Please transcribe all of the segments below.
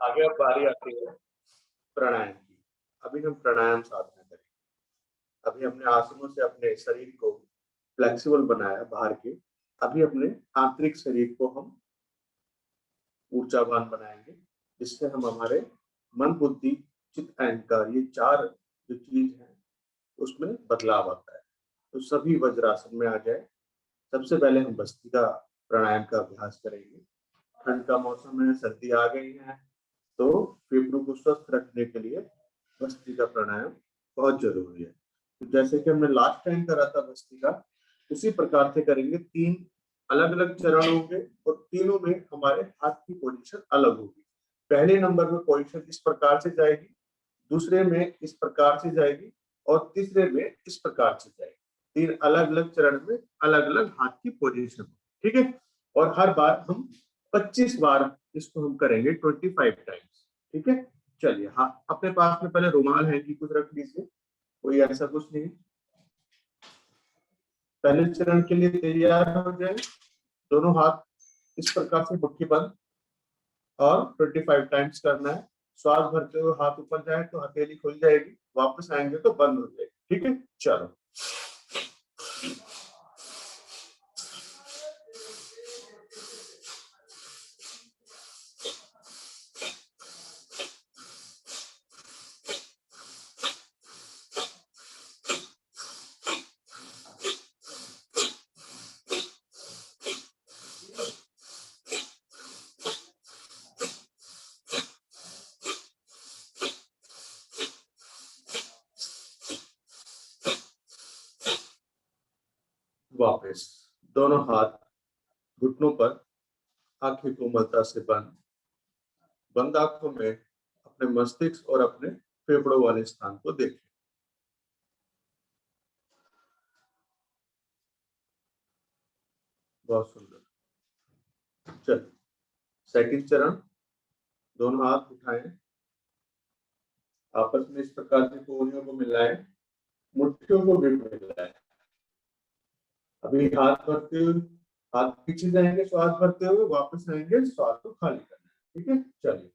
आगे अब बारी आती है प्राणायाम की। अभी हम प्राणायाम साधना करेंगे। अभी हमने आसनों से अपने शरीर को फ्लेक्सिबल बनाया बाहर के, अभी अपने आंतरिक शरीर को हम ऊर्जावान बनाएंगे, जिससे हम हमारे मन, बुद्धि, चित्त, अहंकार, ये चार जो चीज है उसमें बदलाव आता है। तो सभी वज्रासन में आ जाए। सबसे पहले हम भस्त्रिका प्राणायाम का अभ्यास करेंगे। ठंड का मौसम है, सर्दी आ गई है, तो फेफड़ों को स्वस्थ रखने के लिए भस्त्रिका प्राणायाम बहुत जरूरी है। तो जैसे कि हमने लास्ट टाइम करा था भस्त्रिका, उसी प्रकार से करेंगे। 3 अलग अलग चरण होंगे और तीनों में हमारे हाथ की पोजीशन अलग होगी। पहले नंबर में पोजीशन इस प्रकार से जाएगी, दूसरे में इस प्रकार से जाएगी और तीसरे में इस प्रकार से जाएगी। 3 अलग अलग चरण में अलग अलग हाथ की पोजीशन, ठीक है। और हर बार हम 25 बार इसको हम करेंगे, 25 टाइम्स, ठीक है। चलिए, हाँ, अपने पास में पहले रुमाल है कि कुछ रख लीजिए, कोई ऐसा कुछ नहीं। पहले चरण के लिए तैयार हो जाए। दोनों हाथ इस प्रकार से मुट्ठी बंद और 25 टाइम्स करना है। श्वास भरते हुए हाथ ऊपर जाए तो हथेली खुल जाएगी, वापस आएंगे तो बंद हो जाएगी, ठीक है। चलो, वापस दोनों हाथ घुटनों पर, आंखें कोमलता से बंद। बंद आंखों में अपने मस्तिष्क और अपने फेफड़ों वाले स्थान को देखें। बहुत सुंदर। चलिए, सेकंड चरण। दोनों हाथ उठाएं, आपस में इस प्रकार से कोहनियों को मिलाएं, मुट्ठियों को भी मिलाएं। अभी हाथ भरते हुए, हाथ पीछे जाएंगे, श्वास भरते हुए वापस आएंगे, श्वास को खाली करना है, ठीक है। चलिए,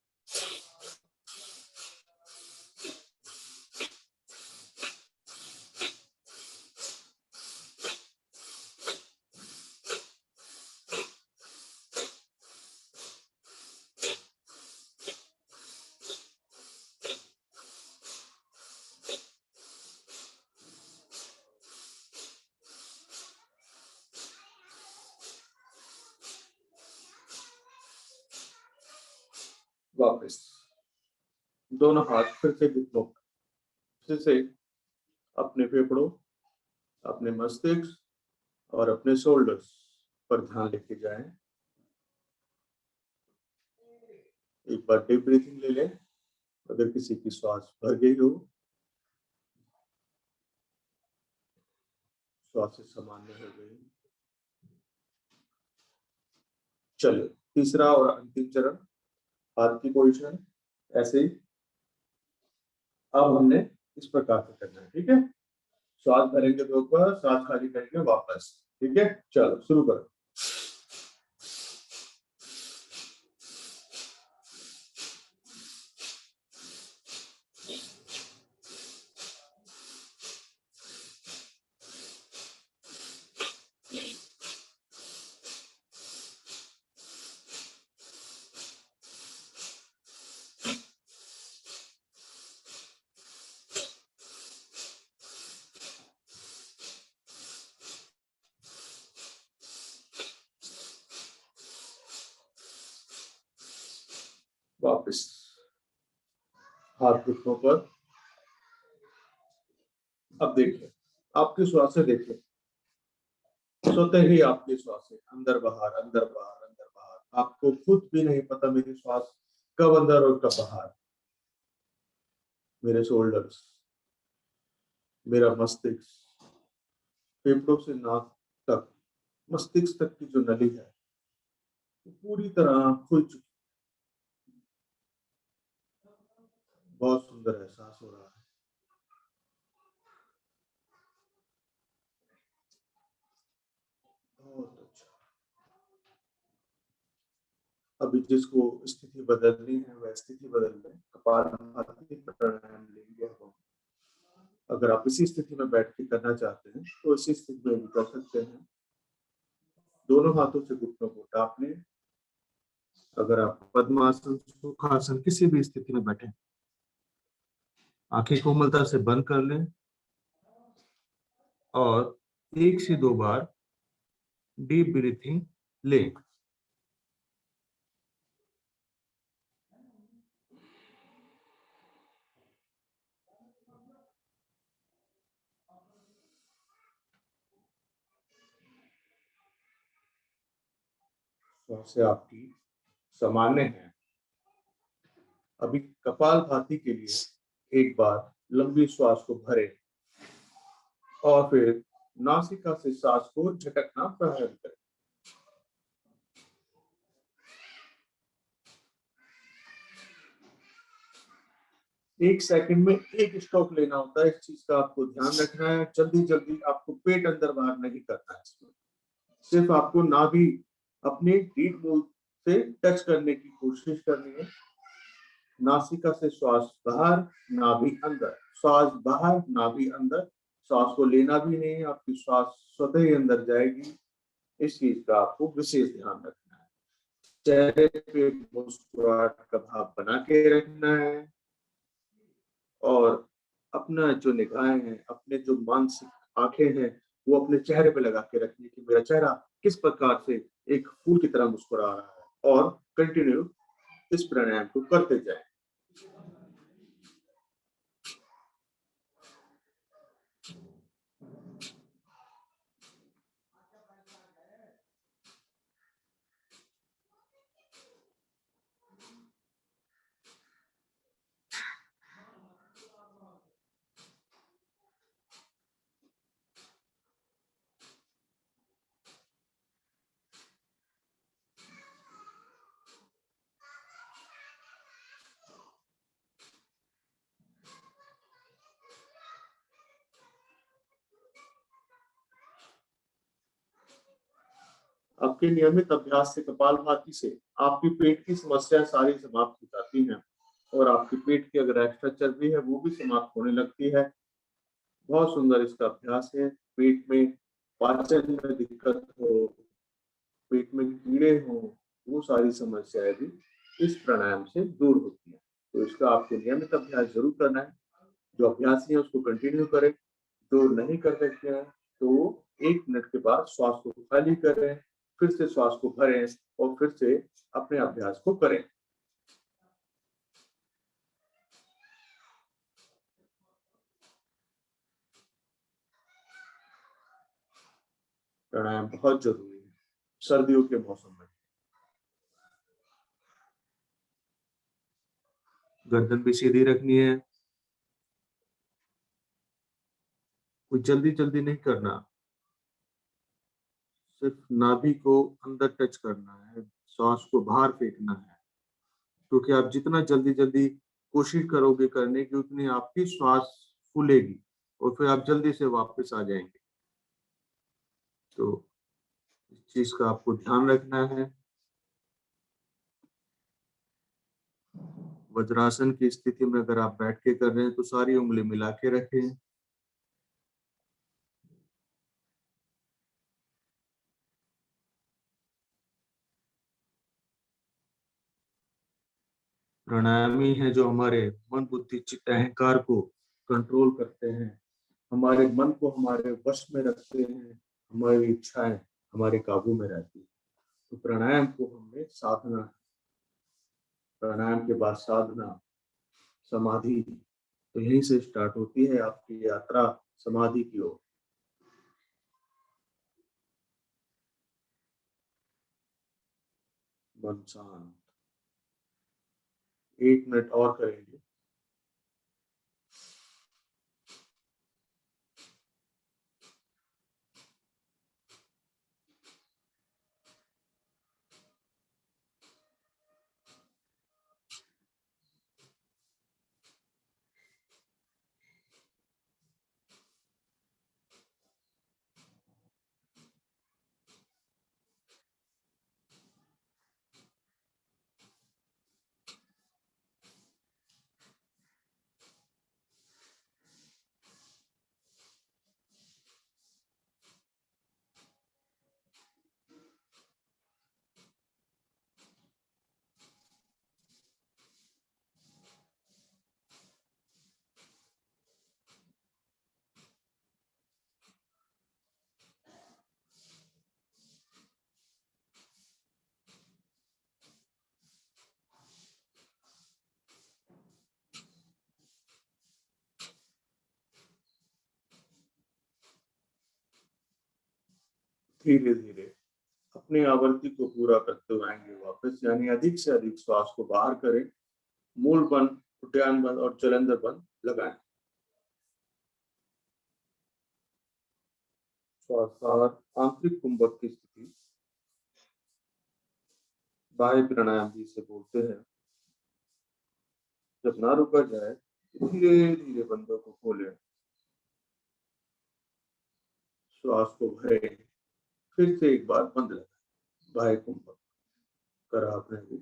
वापस दोनों हाथ फिर से घुटनों पर, फिर से अपने फेफड़ों, अपने मस्तिष्क और अपने शोल्डर्स पर ध्यान लेके जाएं। एक बार डीप ब्रीथिंग ले लें। अगर किसी की श्वास भर गई हो, श्वास सामान्य हो गई। चलो, तीसरा और अंतिम चरण, हाथ की पोजीशन ऐसे ही। अब हमने इस प्रकार से करना है, ठीक है। श्वास भरेंगे तो ऊपर, श्वास खाली करेंगे वापस, ठीक है। चलो, शुरू करो। वापस हाथ घुटनों पर। अब देखिए, आपकी श्वासें देखिए, सोते ही आपकी श्वासें अंदर बाहर, अंदर बाहर, अंदर बाहर। आपको खुद भी नहीं पता मेरी श्वास कब अंदर और कब बाहर। मेरे शोल्डर्स, मेरा मस्तिष्क, फेफड़ों से नाक तक, मस्तिष्क तक की जो नली है पूरी तरह खुल चुकी। बहुत सुंदर एहसास हो रहा है। बहुत अच्छा। अभी जिसको स्थिति बदलनी है वैसे स्थिति बदल लें, कपालभाति प्राणायाम लेंगे हम। अगर आप इसी स्थिति में बैठ के करना चाहते हैं तो इसी स्थिति में भी कर सकते हैं। दोनों हाथों से घुटनों को टाप लें। अगर आप पद्मासन, सुखासन, किसी भी स्थिति में बैठे, आंखें कोमलता से बंद कर लें और 1 से 2 बार डीप ब्रीथिंग लें। श्वास आपकी सामान्य है। अभी कपालभाति के लिए एक बार लंबी श्वास को भरें और फिर नासिका से सांस को झटकना प्रारंभ करें। एक सेकंड में एक स्ट्रोक लेना होता है। इस चीज का आपको ध्यान रखना है। जल्दी जल्दी आपको पेट अंदर बाहर नहीं करना है। इसमें सिर्फ आपको नाभि अपने रीढ़ मूल से टच करने की कोशिश करनी है। नासिका से श्वास बाहर, नाभि अंदर, श्वास बाहर, नाभि अंदर। श्वास को लेना भी नहीं है, आपकी श्वास स्वतः ही अंदर जाएगी। इस चीज का आपको विशेष ध्यान रखना है। चेहरे पे मुस्कुराहट का भाव बना के रखना है और अपना जो निगाहें हैं, अपने जो मानसिक आंखें हैं, वो अपने चेहरे पे लगा के रखिए कि मेरा चेहरा किस प्रकार से एक फूल की तरह मुस्कुरा रहा है, और कंटिन्यू इस प्राणायाम को करते जाएं। आपके नियमित अभ्यास से, कपालभाति से, आपकी पेट की समस्या सारी समाप्त हो जाती हैं और आपके पेट की अगर एक्स्ट्रा चर्बी है वो भी समाप्त होने लगती है। बहुत सुंदर इसका अभ्यास है। पेट में पाचन में दिक्कत हो, पेट में कीड़े हो, वो सारी समस्याएं भी इस प्राणायाम से दूर होती हैं। तो इसका आपको नियमित अभ्यास जरूर करना है। जो अभ्यासी है उसको कंटिन्यू करें। जो नहीं कर सकते हैं तो 1 मिनट के बाद श्वास को खाली करें, फिर से श्वास को भरें और फिर से अपने अभ्यास को करें। प्राणायाम बहुत जरूरी है सर्दियों के मौसम में। गर्दन भी सीधी रखनी है। कोई जल्दी जल्दी नहीं करना, सिर्फ नाभि को अंदर टच करना है, श्वास को बाहर फेंकना है। क्योंकि आप जितना जल्दी जल्दी कोशिश करोगे करने की, उतनी आपकी श्वास फूलेगी और फिर आप जल्दी से वापस आ जाएंगे। तो इस चीज का आपको ध्यान रखना है। वज्रासन की स्थिति में अगर आप बैठ के कर रहे हैं तो सारी उंगली मिला के रखें। प्राणायामी है जो हमारे मन, बुद्धि, चित्त, अहंकार को कंट्रोल करते हैं, हमारे मन को हमारे वश में रखते हैं, हमारी इच्छाएं हमारे काबू में रहती है। तो प्राणायाम को हमने साधना, प्राणायाम के बाद साधना, समाधि, तो यहीं से स्टार्ट होती है आपकी यात्रा समाधि की ओर। मन शांत। 1 मिनट और करेंगे। धीरे धीरे अपनी आवृत्ति को पूरा करते हुए आएंगे वापस, यानी अधिक से अधिक श्वास को बाहर करें, मूल बंद, उद्यान बंद और जलंधर बंद लगाएं। श्वास बाहर, आंतरिक कुंभक की स्थिति, बाह्य प्राणायाम भी इसे बोलते हैं। जब ना रुका जाए धीरे धीरे बंदों को खोलें, श्वास को भरें, फिर से एक बार बंद लगाएं। बाह्य कुंभक करा आपने भी।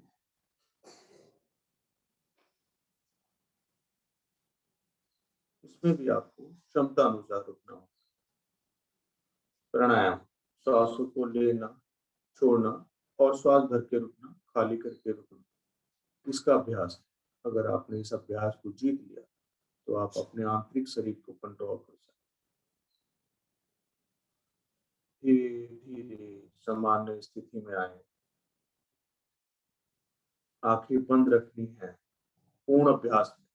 इसमें भी आपको क्षमता अनुसार रुकना होगा। प्राणायाम, श्वास को लेना, छोड़ना और श्वास भर के रुकना, खाली करके रुकना, इसका अभ्यास है। अगर आपने इस अभ्यास को जीत लिया तो आप अपने आंतरिक शरीर को कंट्रोल कर सकते हैं। धीरे धीरे सामान्य स्थिति में आए, आंखें बंद रखनी है पूर्ण अभ्यास में।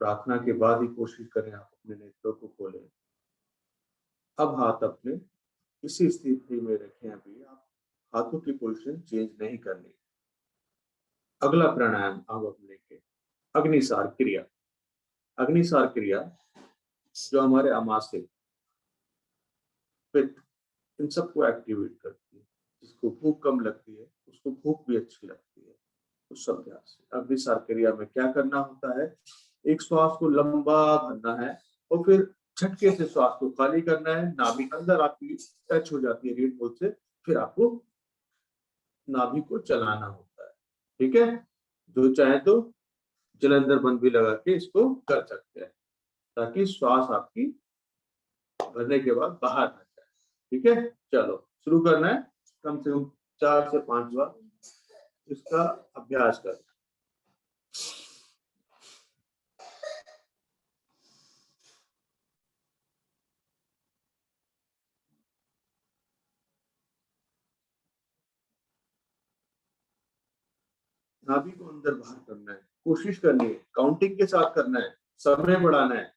प्रार्थना के बाद ही कोशिश करें आप अपने नेत्रों को खोलें। अब हाथ अपने इसी स्थिति में रखें। अभी आप हाथों की पोजीशन चेंज नहीं करनी। अगला प्राणायाम अब हम लेंगे अग्निसार क्रिया। अग्निसार क्रिया जो हमारे आमाशय, पित्त, इन सबको एक्टिवेट करती है। जिसको भूख कम लगती है उसको भूख भी अच्छी लगती है। उस अभ्यास से अग्निसार क्रिया में क्या करना होता है, एक श्वास को लंबा भरना है और फिर झटके से श्वास को खाली करना है। नाभि अंदर आपकी टच हो जाती है रीढ़ होठ से, फिर आपको नाभि को चलाना होता है। ठीक है, जो चाहे तो जलंधर बंद भी लगा के इसको कर सकते हैं, ताकि श्वास आपकी भरने के बाद बाहर ना जाए। ठीक है, चलो शुरू करना है। कम से कम 4 से 5 बार इसका अभ्यास करना। नाभि को अंदर बाहर करना है, कोशिश करनी है, काउंटिंग के साथ करना है, समय बढ़ाना है।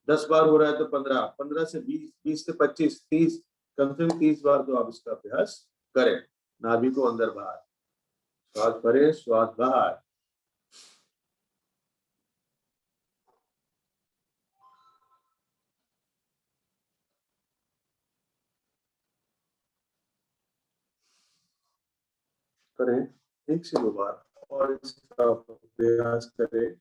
10 बार हो रहा है तो 15, 15 से 20, 20 से 25, 30, कम से कम 30 बार तो आप इसका अभ्यास करें। नाभि को अंदर बाहर, श्वास भरे, श्वास बाहर। करें 1 से 2 बार और इसका अभ्यास करें।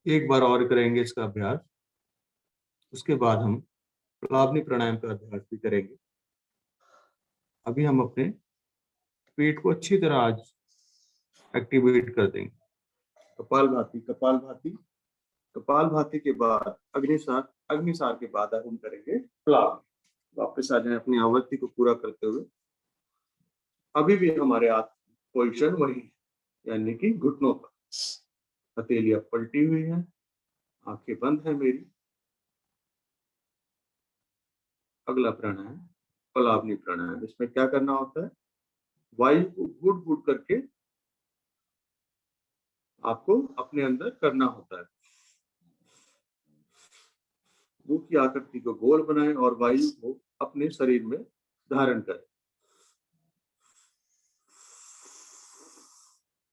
एक बार और करेंगे इसका अभ्यास, उसके बाद हम प्लावनी प्राणायाम का अभ्यास भी करेंगे। अभी हम अपने पेट को अच्छी तरह आज एक्टिवेट कर देंगे। कपालभाति, कपालभाति, कपालभाति के बाद अग्निसार, अग्निसार के बाद हम करेंगे प्लावनी। वापस आ जाए अपनी आवृत्ति को पूरा करते हुए। अभी भी हमारे हाथ पोजीशन वही है, यानी कि घुटनों पर, हथेलियां पलटी हुई है, आंखें बंद है मेरी। अगला प्राणायाम प्लावनी प्राणायाम। इसमें क्या करना होता है, वायु को घुट घुट करके आपको अपने अंदर करना होता है। मुंह की आकृति को गोल बनाएं और वायु को अपने शरीर में धारण करें।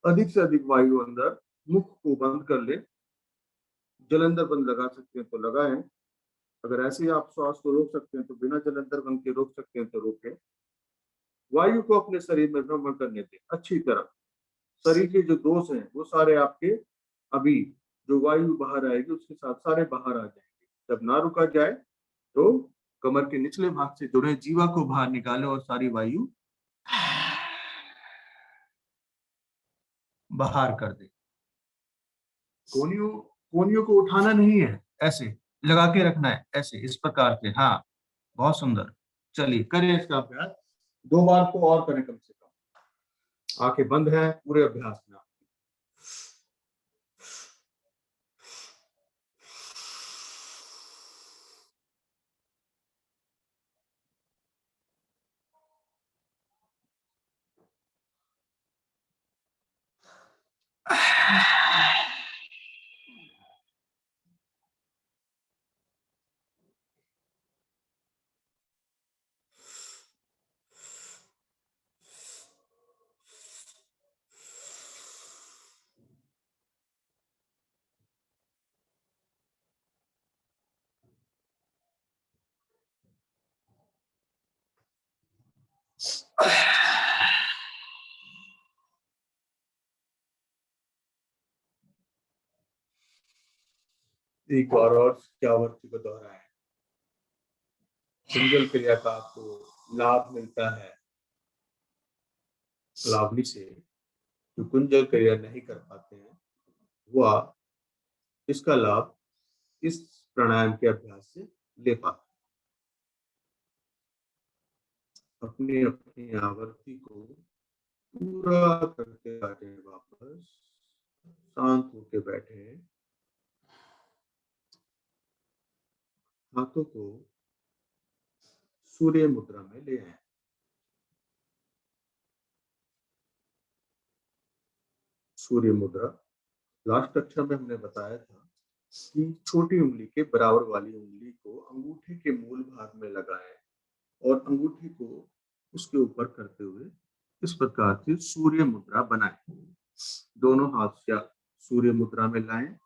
अधिक से अधिक वायु अंदर, मुख को बंद कर ले। जलंधर बंद लगा सकते हैं तो लगाएं। अगर ऐसे ही आप श्वास को रोक सकते हैं तो बिना जलंधर बन के रोक सकते हैं तो रोके। वायु को अपने शरीर में भ्रमण करने दें अच्छी तरह। शरीर के जो दोष हैं वो सारे आपके अभी जो वायु बाहर आएगी उसके साथ सारे बाहर आ जाएंगे। जब ना रुका जाए तो कमर के निचले भाग से जुड़े जीवा को बाहर निकाले और सारी वायु बाहर कर दे। कोनियों कोनियों को उठाना नहीं है, ऐसे लगा के रखना है, ऐसे इस प्रकार से। हाँ, बहुत सुंदर। चलिए करें इसका अभ्यास, 2 बार को और करें कम से कम। आंखें बंद है पूरे अभ्यास में। एक बार और क्या आवृत्ति को दोहराएं। कुंजल क्रिया का आपको लाभ मिलता है। लाभनी से जो कुंजल क्रिया नहीं कर पाते हैं वह इसका लाभ इस प्राणायाम के अभ्यास से ले पाते हैं। अपनी अपनी आवृत्ति को पूरा करके आ जाए वापस, शांत होके बैठे, हाथों को सूर्य मुद्रा में ले आए। सूर्य मुद्रा लास्ट कक्षा में हमने बताया था कि छोटी उंगली के बराबर वाली उंगली को अंगूठे के मूल भाग में लगाएं और अंगूठे को उसके ऊपर करते हुए इस प्रकार से सूर्य मुद्रा बनाएं। दोनों हाथ से सूर्य मुद्रा में लाएं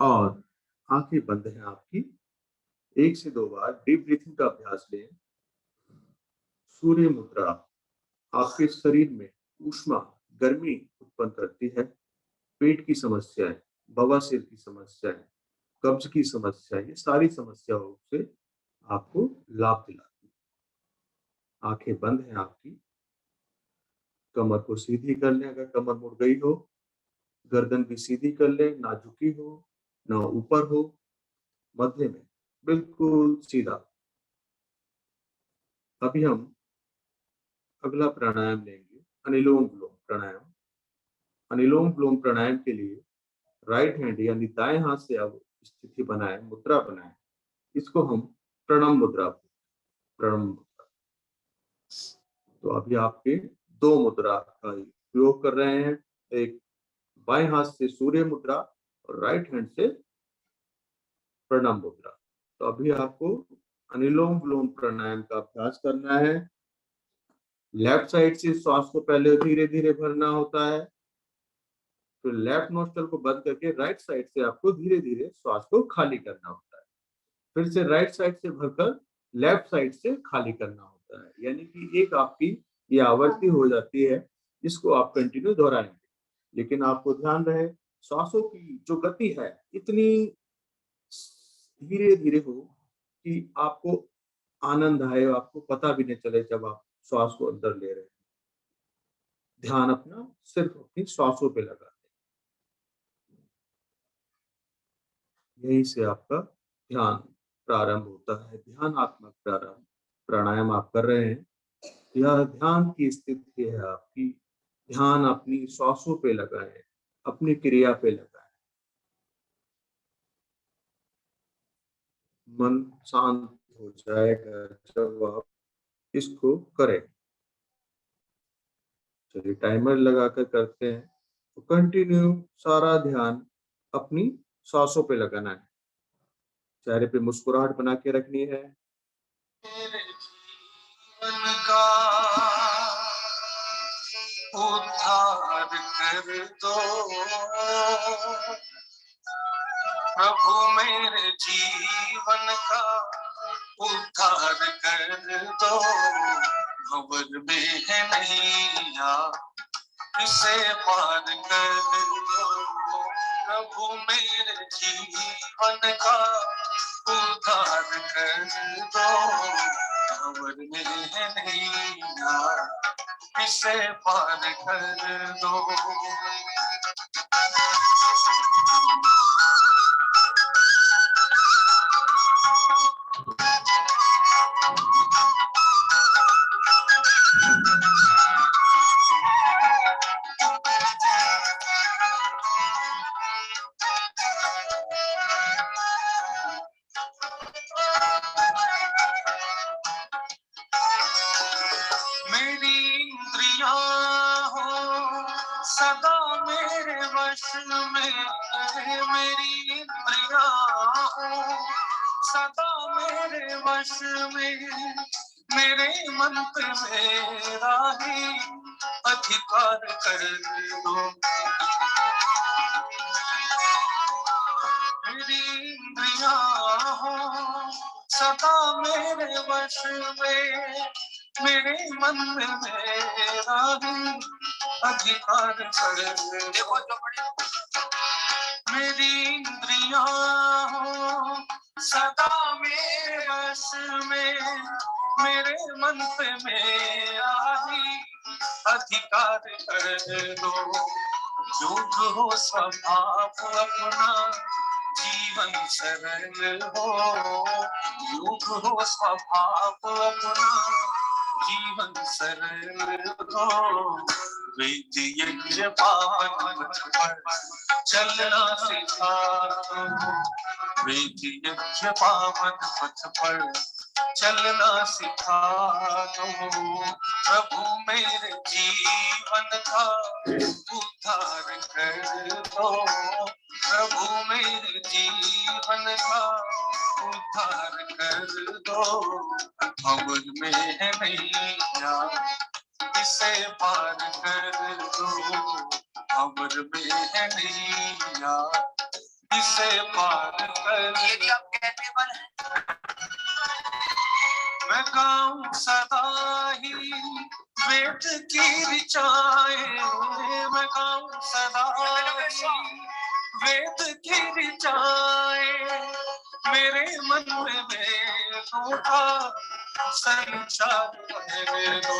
और आंखें बंद हैं आपकी। 1 से 2 बार डीप ब्रीथिंग का अभ्यास लें। सूर्य मुद्रा आपके शरीर में ऊष्मा, गर्मी उत्पन्न करती है। पेट की समस्याएं, बवासीर की समस्याएं, कब्ज की समस्या, ये सारी समस्याओं से आपको लाभ दिलाती है। आंखें बंद हैं आपकी। कमर को सीधी कर लें अगर कमर मुड़ गई हो। गर्दन भी सीधी कर लें, ना झुकी हो ना ऊपर हो, मध्य में बिल्कुल सीधा। अभी हम अगला प्राणायाम लेंगे, अनुलोम विलोम प्राणायाम। अनुलोम विलोम प्राणायाम के लिए राइट हैंड यानी दाएं हाथ से आप स्थिति बनाएं, मुद्रा बनाएं। इसको हम प्रणम मुद्रा, प्रणम मुद्रा। तो अभी आपके 2 मुद्रा का प्रयोग कर रहे हैं। एक बाएं हाथ से सूर्य मुद्रा और राइट हैंड से प्रणम मुद्रा। तो अभी आपको अनुलोम विलोम प्राणायाम का अभ्यास करना है। लेफ्ट साइड से श्वास को पहले धीरे धीरे भरना होता है, फिर लेफ्ट नोस्ट्रल को बंद करके राइट साइड से आपको धीरे धीरे श्वास को खाली करना होता है। फिर से राइट साइड से भरकर लेफ्ट साइड से खाली करना होता है। यानी कि एक आपकी ये आवृत्ति हो जाती है, इसको आप कंटिन्यू दोहराएंगे। लेकिन आपको ध्यान रहे श्वासों की जो गति है इतनी धीरे धीरे हो कि आपको आनंद आए, आपको पता भी नहीं चले जब आप श्वास को अंदर ले रहे हैं। ध्यान अपना सिर्फ अपनी श्वासों पे लगा दें। यहीं से आपका ध्यान प्रारंभ होता है। ध्यानात्मक प्रारंभ प्राणायाम आप कर रहे हैं। यह ध्यान की स्थिति है आपकी। ध्यान अपनी श्वासों पे लगाएं, अपनी क्रिया पे लगाएं। मन शांत हो जाएगा जब आप इसको करें। चलिए टाइमर लगाकर करते हैं। तो कंटिन्यू सारा ध्यान अपनी सांसों पे लगाना है। चेहरे पे मुस्कुराहट बना के रखनी है। का उद्धार कर दो, प्रभु मेरे जीवन का उद्धार कर दो, भंवर में है नैया इसे पार कर दो, प्रभु मेरे जीवन का उद्धार कर दो, भंवर में है नैया इसे पार कर दो। मेरी इंद्रियां हो सदा मेरे वश में, मेरी इंद्रियां हो सदा मेरे वश में, मेरे मन पे मेरा ही अधिकार कर दो, मेरी इंद्रियां हो सदा मेरे वश में, मेरे मन में मेरा ही अधिकार कर दो, मेरी इंद्रियां हो सदा मेरे वश में, मेरे मन पे मेरा ही अधिकार कर दो, योग हो स्वभाव अपना जीवन सरल हो, योग हो स्वभाव अपना जीवन सरल हो, वेद यज्ञ पावन पर चलना सिखा दो, वेद यज्ञ पावन पथ पर चलना सिखा दो, प्रभु मेरे जीवन का उद्धार कर दो, प्रभु मेरे जीवन का उद्धार कर दो, भंवर में है नैया इसे पार कर दो, भंवर में है नैया इसे पार कर दो। आप कहते मैं गाऊं सदा ही वेद की ऋचाएं, मैं गाऊं सदा ही वेद की ऋचाएं, मेरे मन में वेदों का संचार कर दो,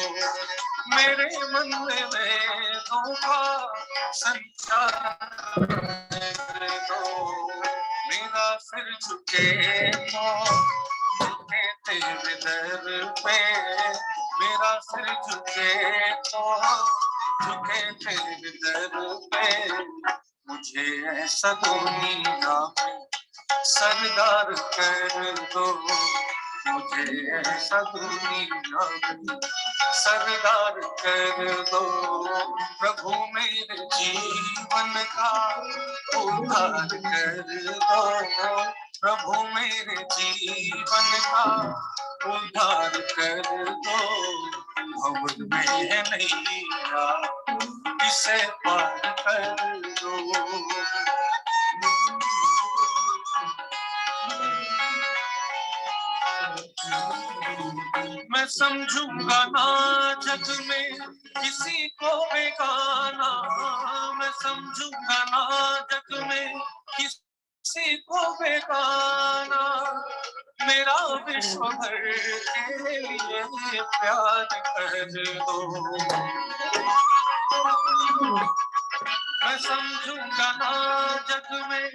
मेरे मन में वेदों का संचार कर दो, मेरा सिर झुके तेरे दर पे, मेरा सिर झुके तो झुके तेरे दर पे, मुझे ऐसा दुनिया में सरदार कर दो, मुझे ऐसा दुनिया में सरदार कर दो, प्रभु मेरे जीवन का उद्धार कर दो, प्रभु मेरे जीवन का उद्धार कर दो, भंवर में है नैया इसे पार कर दो। मैं समझूंगा ना जग में किसी को बेगाना, मैं समझूंगा ना जग में किसी को बेगाना, मेरा विश्व भर के लिए प्यार कर दो, मैं समझूंगा ना जग में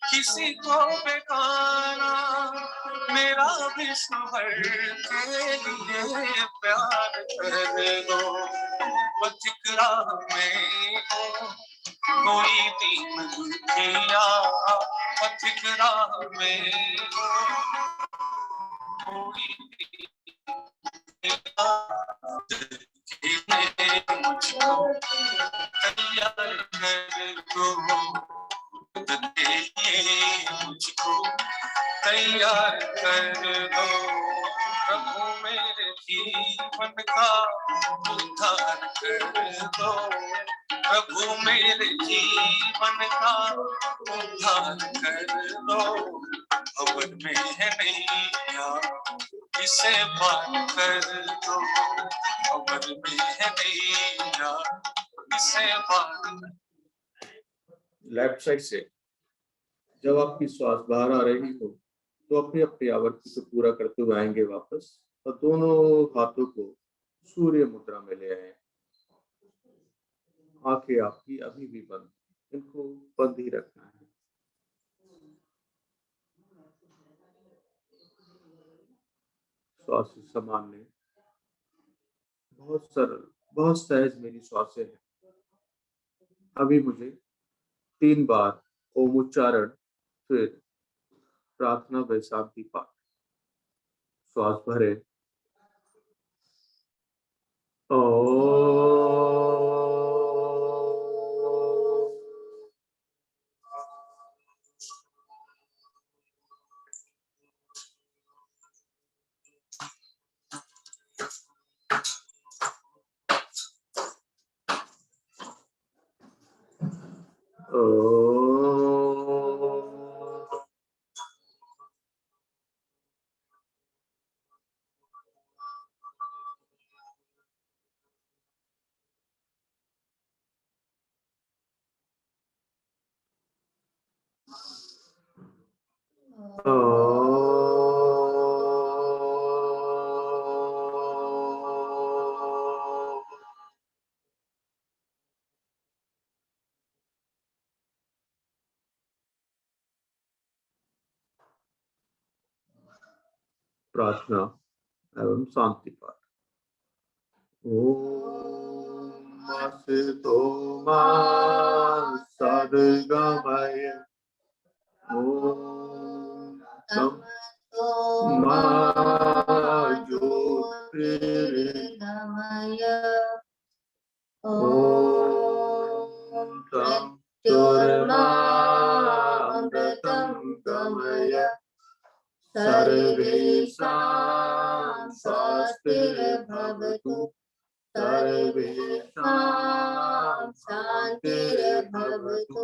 किसी को बेगाना, मेरा विश्व भर के लिए प्यार कर दो, पथिक राह में हो कोई दीन दुखिया, पथिक राह में हो कोई मुझको तैयार कर दो, मुझको तैयार कर दो, प्रभु मेरे जीवन का उद्धार कर दो, प्रभु मेरे जीवन का उद्धार कर दो, अवध में है नैया इसे पार कर दो, अवध में है नैया इसे पार। लेफ्ट साइड से जब आपकी श्वास बाहर आ रही हो तो अपनी अपनी आवृत्ति को पूरा करते हुए आएंगे वापस और दोनों हाथों को सूर्य मुद्रा में ले आए। आंखें आपकी अभी भी बंद, इनको बंद ही रखना है। श्वास सामान्य, बहुत सरल, बहुत सहज मेरी श्वासें हैं। अभी मुझे 3 बार ओम उच्चारण, फिर प्रार्थना व शांति पाठ। श्वास भरे ओ प्रार्थना एवं शांति पाठ। ओम असतो मा सद्गमय, ओम तमसो मा ज्योतिर्गमय, ओम मृत्युर्मामृतं गमय, सर्वेषां स्वस्तिर्भवतु, सर्वेषां शान्तिर्भवतु,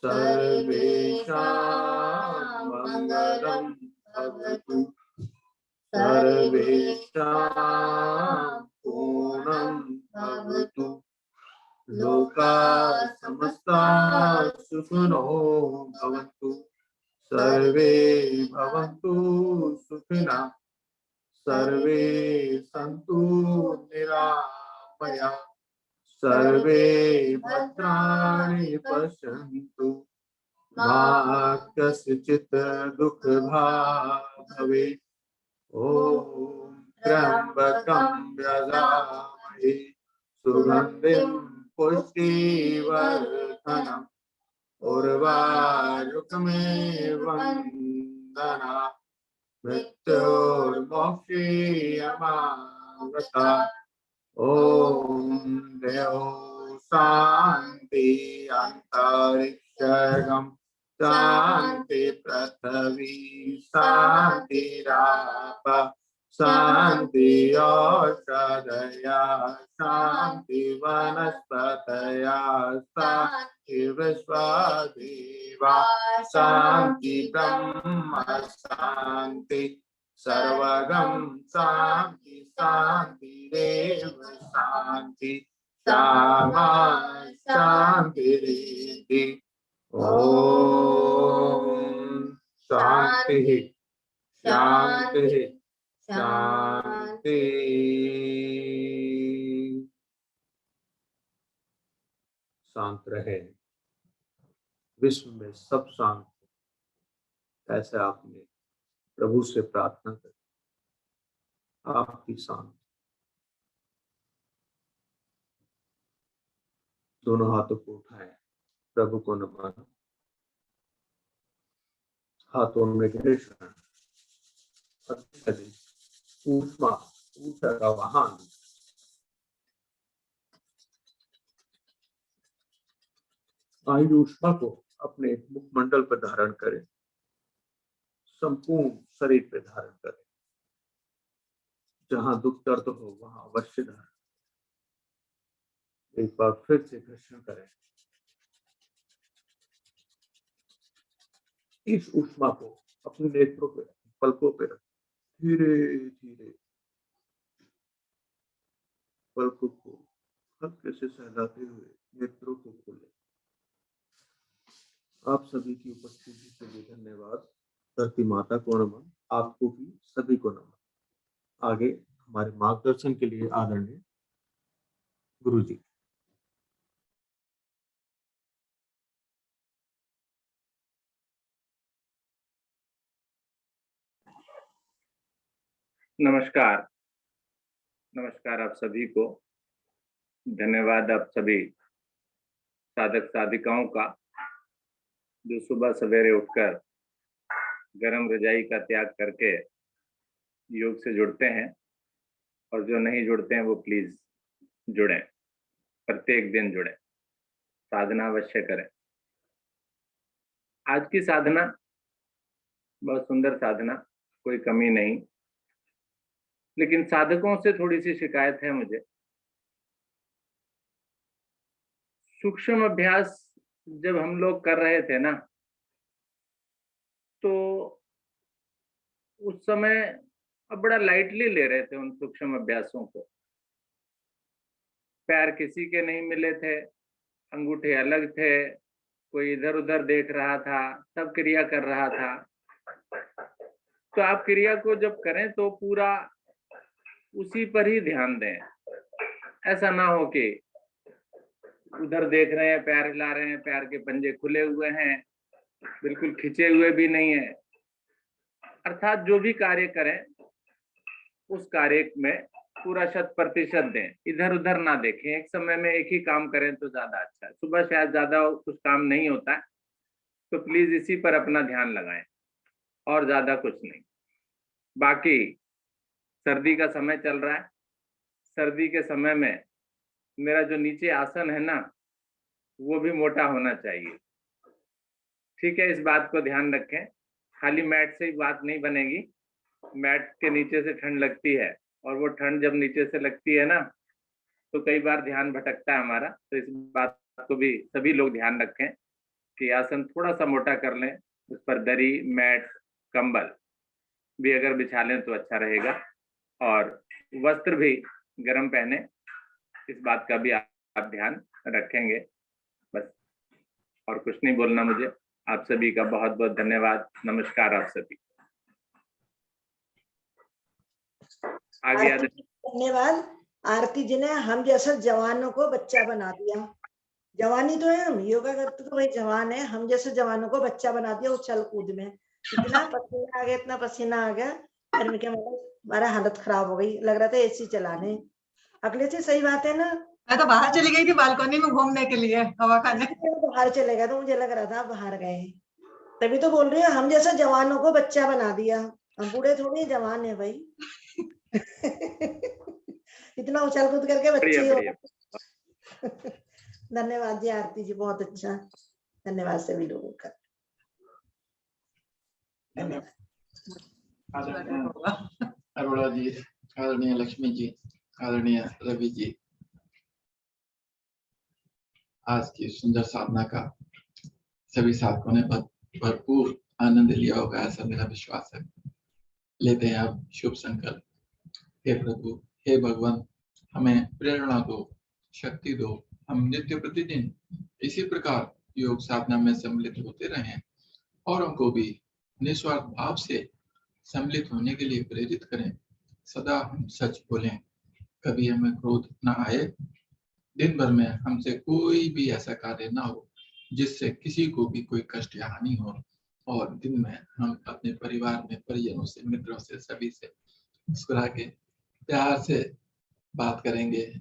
सर्वेषां मङ्गलं भवतु, सर्वेषां पूर्णं भवतु, लोकाः समस्ताः सुखिनो भवन्तु, सर्वे भवन्तु सुखिनः, सर्वे सन्तु निरामया, सर्वे भद्राणि पश्यन्तु, मा कस्यचित् दुःखभाग् भवेत्। ॐ त्र्यम्बकं यजामहे सुगन्धिं पुष्टिवर्धनम्, उर्वारुकमेव वन्दना, मृत्युर्मोक्षीयमामृता। ॐ देवो शान्ति अन्तरिक्षगं शान्ति पृथ्वी शान्तिराप शान्ति औषधया शान्ति वनस्पतया शान्ति विश्वदेवा शान्ति ब्रह्म शान्ति सर्वगं शान्ति शान्तिरेव शान्ति श्यामा शान्तिरेति। ॐ शान्तिः शान्तिः शान्ति। शांत रहे, विश्व में सब शांत हो। ऐसे आपने प्रभु से प्रार्थना करें, आपकी शांति। दोनों हाथों को उठाएं, प्रभु को नमन, हाथों में गणेश ऊष्मा ऊर्जा का वाहन। आयु ऊष्मा को अपने मुखमंडल पर धारण करें, संपूर्ण शरीर पर धारण करें, जहां दुख दर्द हो वहां अवश्य धारण। एक बार फिर से घर्षण करें। इस ऊष्मा को अपने नेत्रों पे, पलकों पे धीरे धीरे पलकों को हल्के से सहलाते हुए नेत्रों को खोलें। आप सभी की उपस्थिति के लिए धन्यवाद। धरती माता को नमन, आपको भी सभी को नमन। आगे हमारे मार्गदर्शन के लिए आदरणीय गुरु जी। नमस्कार। नमस्कार आप सभी को। धन्यवाद आप सभी साधक साधिकाओं का जो सुबह सवेरे उठकर गरम रजाई का त्याग करके योग से जुड़ते हैं, और जो नहीं जुड़ते हैं वो प्लीज जुड़ें, प्रत्येक दिन जुड़ें, साधना अवश्य करें। आज की साधना बहुत सुंदर साधना, कोई कमी नहीं, लेकिन साधकों से थोड़ी सी शिकायत है मुझे। सूक्ष्म अभ्यास जब हम लोग कर रहे थे ना, तो उस समय अब बड़ा लाइटली ले रहे थे उन सूक्ष्म अभ्यासों को। पैर किसी के नहीं मिले थे, अंगूठे अलग थे, कोई इधर उधर देख रहा था, सब क्रिया कर रहा था। तो आप क्रिया को जब करें तो पूरा उसी पर ही ध्यान दें। ऐसा ना हो कि उधर देख रहे हैं, पैर हिला रहे हैं, पैर के पंजे खुले हुए हैं, बिल्कुल खिंचे हुए भी नहीं है। अर्थात जो भी कार्य करें उस कार्य में पूरा 100% दें, इधर उधर ना देखें। एक समय में एक ही काम करें तो ज्यादा अच्छा है। सुबह शायद ज्यादा कुछ काम नहीं होता है, तो प्लीज इसी पर अपना ध्यान लगाएं और ज्यादा कुछ नहीं। बाकी सर्दी का समय चल रहा है, सर्दी के समय में मेरा जो नीचे आसन है ना, वो भी मोटा होना चाहिए। ठीक है, इस बात को ध्यान रखें। खाली मैट से ही बात नहीं बनेगी, मैट के नीचे से ठंड लगती है, और वो ठंड जब नीचे से लगती है ना, तो कई बार ध्यान भटकता है हमारा। तो इस बात को भी सभी लोग ध्यान रखें कि आसन थोड़ा सा मोटा कर लें, उस पर दरी, मैट, कंबल भी अगर बिछा लें तो अच्छा रहेगा, और वस्त्र भी गर्म पहने। इस बात का भी आप ध्यान रखेंगे। बस और कुछ नहीं बोलना मुझे। आप सभी का बहुत बहुत धन्यवाद। नमस्कार आप सभी। आगे धन्यवाद। आरती जी ने हम जैसे जवानों को बच्चा बना दिया। जवानी तो है, हम योगा करते तो वही जवान है। हम जैसे जवानों को बच्चा बना दिया उछल कूद में। इतना पसीना आ गया, इतना पसीना आ गया, फिर मैं क्या हमारा हालत खराब हो गई। लग रहा था एसी चलाने। अगले से सही बात है ना। मैं तो बाहर चली गई थी बालकनी में घूमने के लिए, हवा खाने। बाहर चले गए तो मुझे लग रहा था बाहर गए। तभी तो बोल रही हूँ, हम जैसे जवानों को बच्चा बना दिया। हम बूढ़े थोड़ी जवान है भाई। इतना उछल कूद करके बच्चे हो। धन्यवाद जी आरती जी, बहुत अच्छा। धन्यवाद सभी लोगों का। धन्यवाद। अरोड़ा जी, आदरणीय लक्ष्मी जी, आदरणीय रवि जी, आज की सुंदर साधना का सभी साधकों ने भरपूर आनंद लिया होगा, ऐसा मेरा विश्वास है। लेते हैं अब शुभ संकल्प। हे प्रभु, हे भगवान, हमें प्रेरणा दो, शक्ति दो। हम नित्य प्रतिदिन इसी प्रकार योग साधना में सम्मिलित होते रहें, और उनको भी निस्वार्थ भाव से सम्मिलित होने के लिए प्रेरित करें। सदा हम सच बोलें, कभी हमें क्रोध न आए। दिन भर में हमसे कोई भी ऐसा कार्य ना हो जिससे किसी को भी कोई कष्ट या हानि हो, और दिन में हम अपने परिवार में, परिजनों से, मित्रों से, सभी से मुस्कुरा के प्यार से बात करेंगे।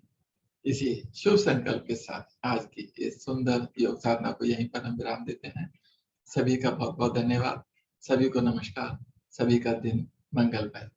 इसी शुभ संकल्प के साथ आज की इस सुंदर योग साधना को यहीं पर हम विराम देते हैं। सभी का बहुत बहुत धन्यवाद। सभी को नमस्कार। सभी का दिन मंगलमय।